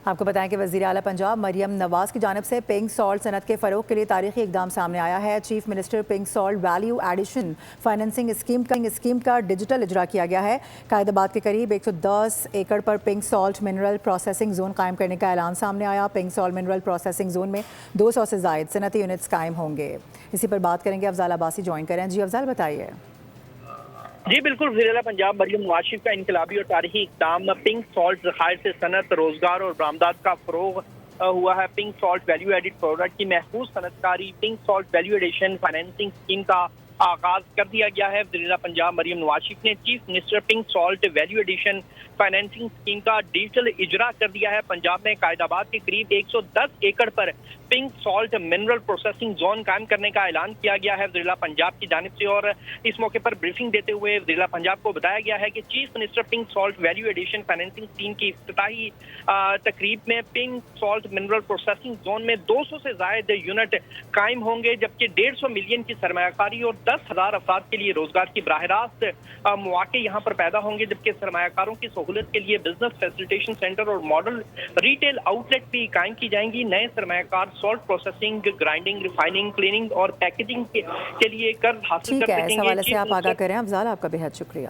آپ کو بتائیں کہ وزیر اعلیٰ پنجاب مریم نواز کی جانب سے پنک سالٹ صنعت کے فروغ کے لیے تاریخی اقدام سامنے آیا ہے۔ Chief minister pink salt value addition financing scheme کا ڈیجیٹل اجرا کیا گیا ہے۔ قائد آباد کے قریب 110 ایکڑ پر pink salt mineral processing zone قائم کرنے کا اعلان سامنے آیا۔ Pink salt mineral processing zone میں 200 سے زائد صنعتی یونٹس قائم ہوں گے۔ اسی پر بات کریں گے، افضال عباسی جوائن کریں۔ جی افضال، بتائیے۔ جی بالکل، وزیر اعلیٰ پنجاب مریم نواز شریف کا انقلابی اور تاریخی اقدام پنک سالٹ ذخائر سے صنعت، روزگار اور برآمدات کا فروغ ہوا ہے۔ Pink salt value added product کی محفوظ صنعت کاری pink salt value edition financing scheme کا آغاز کر دیا گیا ہے۔ وزیر اعلیٰ پنجاب مریم نواز شریف نے chief minister pink salt value edition financing scheme کا ڈیجیٹل اجرا کر دیا ہے۔ پنجاب میں قائد آباد کے قریب 110 ایکڑ پر pink salt mineral processing zone قائم کرنے کا اعلان کیا گیا ہے وزیر اعلیٰ پنجاب کی جانب سے، اور اس موقع پر بریفنگ دیتے ہوئے وزیر اعلیٰ پنجاب کو بتایا گیا ہے کہ chief minister pink salt value edition financing scheme کی افتتاحی تقریب میں pink salt mineral processing zone میں 200 سے زائد یونٹ قائم ہوں گے، جبکہ 150 ملین کی سرمایہ کاری اور 10,000 افراد کے لیے روزگار کی براہ راست مواقع یہاں پر پیدا ہوں گے، جبکہ سرمایہ کاروں کی سہولت کے لیے بزنس فیسیلیٹیشن سینٹر اور ماڈل ریٹیل آؤٹ لیٹ بھی قائم کی جائیں گی۔ نئے سرمایہ کار salt processing, grinding, refining, cleaning اور پیکیجنگ کے لیے قرض حاصل کر سکیں گے۔ اس حوالے سے آپ آگاہ کریں افضال، آپ کا بے حد شکریہ۔